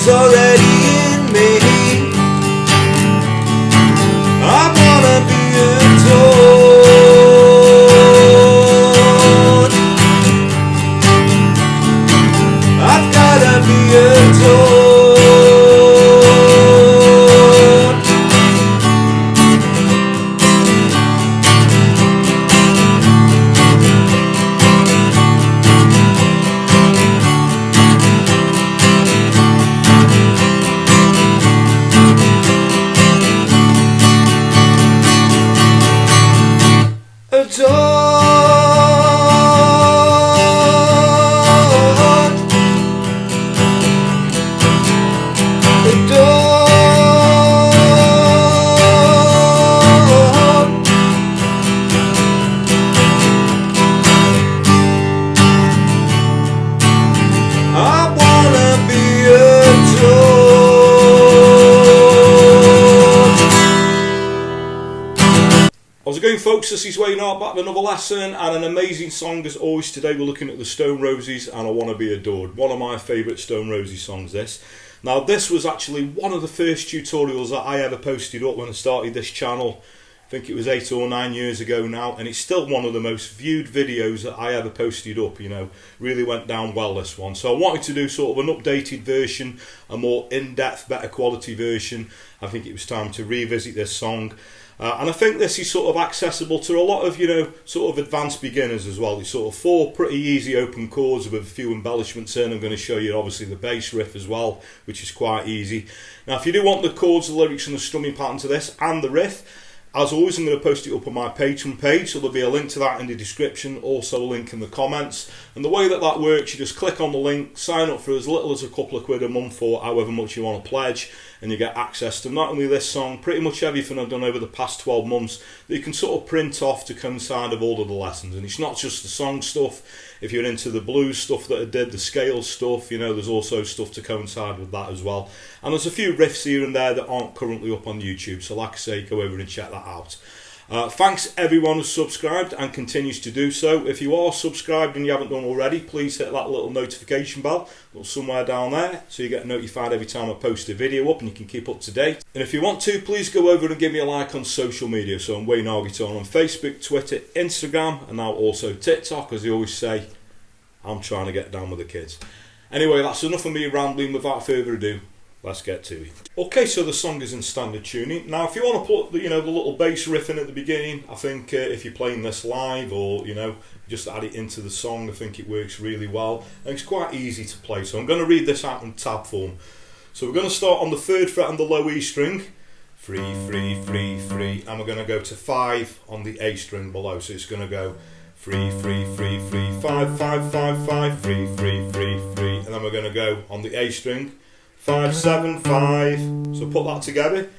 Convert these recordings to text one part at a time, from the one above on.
it's already in me. I wanna be adored. I've gotta be adored. How's it going, folks? This is Wayne Hart back with another lesson and an amazing song as always. Today we're looking at the Stone Roses and I Wanna Be Adored. One of my favourite Stone Roses songs, this. Now this was actually one of the first tutorials that I ever posted up when I started this channel. I think it was 8 or 9 years ago now, and it's still one of the most viewed videos that I ever posted up. You know, really went down well, this one. So I wanted to do sort of an updated version, a more in-depth, better quality version. I think it was time to revisit this song. And I think this is sort of accessible to a lot of, you know, sort of advanced beginners as well. It's sort of 4 pretty easy open chords with a few embellishments in. I'm going to show you obviously the bass riff as well, which is quite easy. Now if you do want the chords, the lyrics and the strumming pattern to this and the riff, as always, I'm going to post it up on my Patreon page, so there'll be a link to that in the description, also a link in the comments. And the way that that works, you just click on the link, sign up for as little as a couple of quid a month or however much you want to pledge, and you get access to not only this song, pretty much everything I've done over the past 12 months that you can sort of print off to coincide with all of the lessons. And it's not just the song stuff. If you're into the blues stuff that I did, the scale stuff, you know, there's also stuff to coincide with that as well. And there's a few riffs here and there that aren't currently up on YouTube, so like I say, go over and check that out. Thanks everyone who's subscribed and continues to do so. If you are subscribed and you haven't done already, please hit that little notification bell somewhere down there so you get notified every time I post a video up and you can keep up to date. And if you want to, please go over and give me a like on social media. So I'm Wayne Hart on Facebook, Twitter, Instagram, and now also TikTok. As they always say, I'm trying to get down with the kids. Anyway, that's enough of me rambling. Without further ado, let's get to it. Okay, so the song is in standard tuning. Now, if you want to put the, you know, the little bass riff in at the beginning, I think if you're playing this live or, you know, just add it into the song, I think it works really well. And it's quite easy to play. So I'm going to read this out in tab form. So we're going to start on the 3rd fret on the low E string. 3, 3, 3, 3. And we're going to go to 5 on the A string below. So it's going to go 3, 3, 3, 3, 5, 5, 5, 5, 3, 3, 3, 3. And then we're going to go on the A string. 5, 7, 5. So put that together.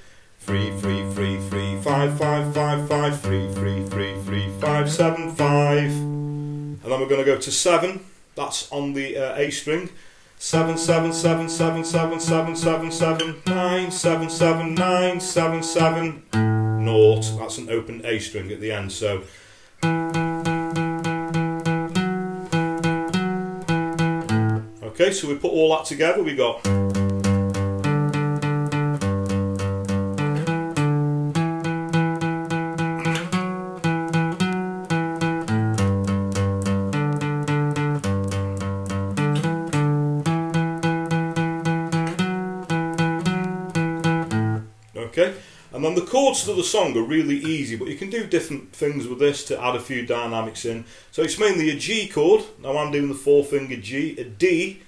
3, 3, 3, 3, 5, 5, 5, 5, 3, 3, 3, 3, 5, 7, 5. And then we're going to go to 7. That's on the A string. 7, 7, 7, 7, 7, 7, 7, 7, 9, 7, 7, 9, 7, 7, 0. That's an open A string at the end. So okay, so we put all that together. We got okay, and then the chords to the song are really easy, but you can do different things with this to add a few dynamics in. So it's mainly a G chord. Now I'm doing the 4-finger G, a D,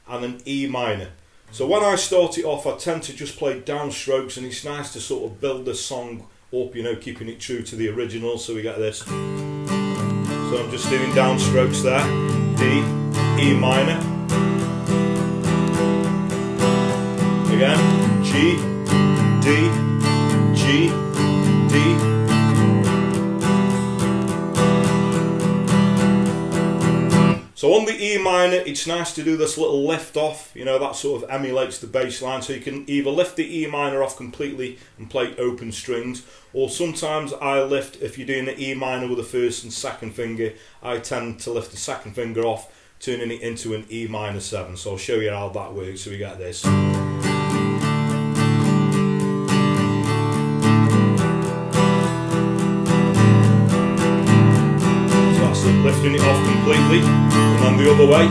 and an E minor. So when I start it off, I tend to just play downstrokes, and it's nice to sort of build this song up, you know, keeping it true to the original. So we get this. So I'm just doing downstrokes there. D, E minor. Again, G, D, G, D. So on the E minor, it's nice to do this little lift off, you know, that sort of emulates the bass line. So you can either lift the E minor off completely and play open strings, or sometimes I lift, if you're doing the E minor with the 1st and 2nd finger, I tend to lift the 2nd finger off, turning it into an E minor 7. So I'll show you how that works. So we get this. Lifting it off completely, and then the other way.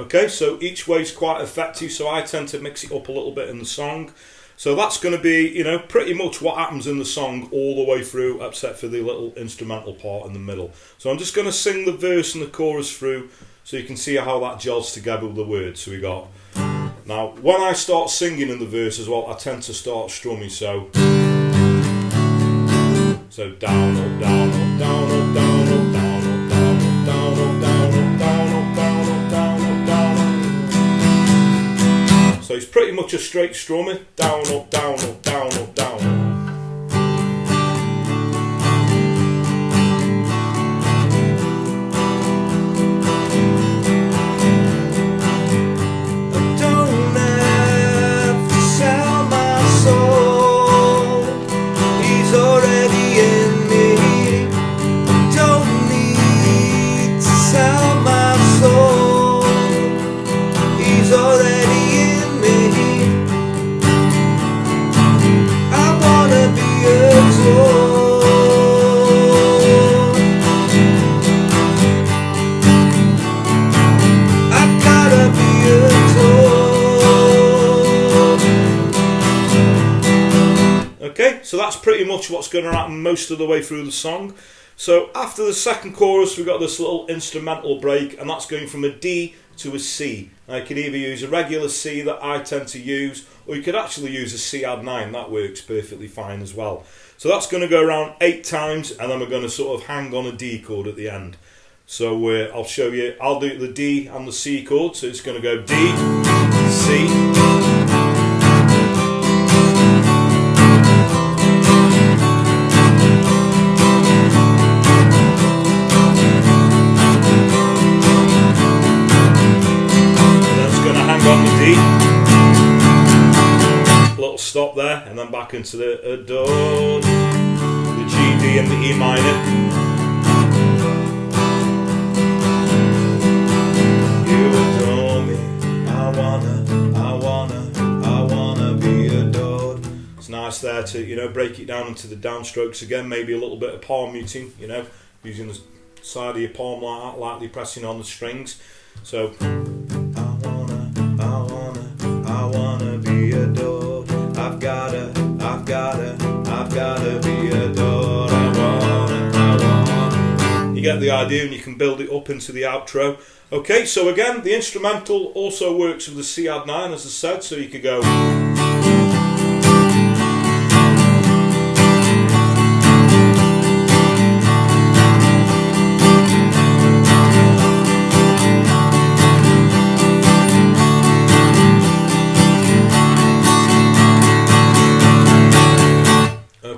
Okay, so each way is quite effective, so I tend to mix it up a little bit in the song. So that's going to be, you know, pretty much what happens in the song all the way through, except for the little instrumental part in the middle. So I'm just going to sing the verse and the chorus through, so you can see how that gels together with the words. So we got... Now, when I start singing in the verse as well, I tend to start strumming, so down, up, down, up, down, up, down, up, down, up, down, up, down, up, down, up, down, up, down, up, down, up, down, up. So it's pretty much a straight strumming, down, up, down, up, down, up, down, up. Okay, so that's pretty much what's going to happen most of the way through the song. So after the second chorus, we've got this little instrumental break, and that's going from a D to a C. Now you could either use a regular C that I tend to use, or you could actually use a C add 9, that works perfectly fine as well. So that's going to go around 8 times, and then we're going to sort of hang on a D chord at the end. So I'll show you, I'll do the D and the C chord, so it's going to go D, C, stop there, and then back into the Adored, the G, D and the E minor. You adore me, I wanna be adored. It's nice there to, you know, break it down into the downstrokes again, maybe a little bit of palm muting, you know, using the side of your palm like that, lightly pressing on the strings. So I wanna be adored. I've gotta be adored. I wanna. You get the idea, and you can build it up into the outro. Okay, so again, the instrumental also works with the C add 9, as I said, so you could go.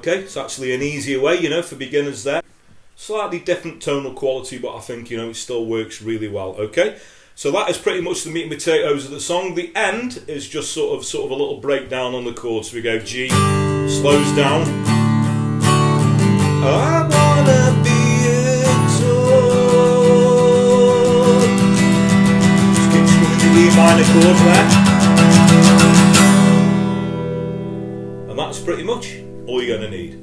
Okay, it's actually an easier way, you know, for beginners there. Slightly different tonal quality, but I think, you know, it still works really well. Okay, so that is pretty much the meat and potatoes of the song. The end is just sort of a little breakdown on the chords. So we go G, slows down. I wanna be adored. Just keep strumming the E minor chord there. And that's pretty much all you're going to need.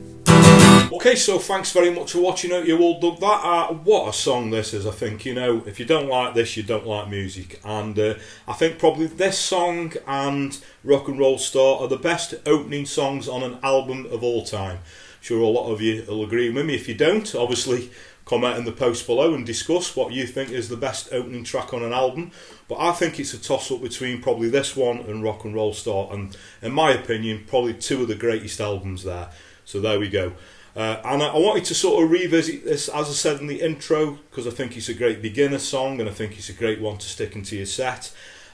Okay, so thanks very much for watching. Hope you all dug that. What a song this is. I think, you know, if you don't like this, you don't like music. And I think probably this song and Rock and Roll Star are the best opening songs on an album of all time. I'm sure a lot of you will agree with me. If you don't, obviously comment in the post below and discuss what you think is the best opening track on an album. But I think it's a toss-up between probably this one and Rock and Roll Star, and in my opinion, probably two of the greatest albums there. So there we go. And I wanted to sort of revisit this, as I said in the intro, because I think it's a great beginner song, and I think it's a great one to stick into your set.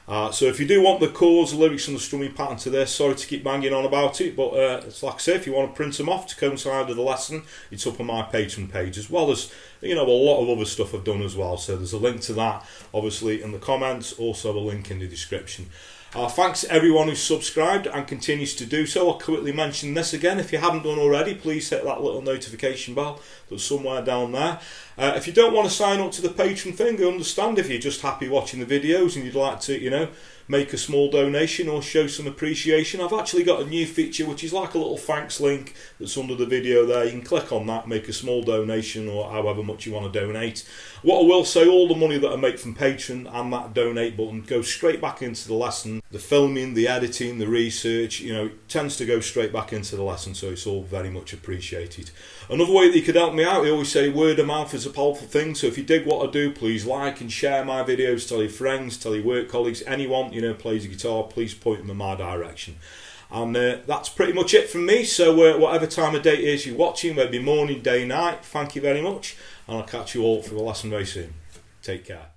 So if you do want the chords, the lyrics and the strumming pattern to this, sorry to keep banging on about it, but it's like I say, if you want to print them off to coincide with the lesson, it's up on my Patreon page, as well as, you know, a lot of other stuff I've done as well. So there's a link to that, obviously, in the comments, also a link in the description. Thanks to everyone who's subscribed and continues to do so. I'll quickly mention this again. If you haven't done already, please hit that little notification bell that's somewhere down there. If you don't want to sign up to the Patreon thing, I understand if you're just happy watching the videos and you'd like to, make a small donation or show some appreciation. I've actually got a new feature which is like a little thanks link that's under the video there. You can click on that, make a small donation or however much you want to donate. What I will say, all the money that I make from Patreon and that donate button goes straight back into the lesson. The filming, the editing, the research, tends to go straight back into the lesson, so it's all very much appreciated. Another way that you could help me out, I always say word of mouth is a powerful thing, so if you dig what I do, please like and share my videos, tell your friends, tell your work colleagues, anyone plays a guitar, please point them in my direction. And that's pretty much it from me, so whatever time of day it is you're watching, maybe morning, day, night, thank you very much, and I'll catch you all for the lesson very soon. Take care.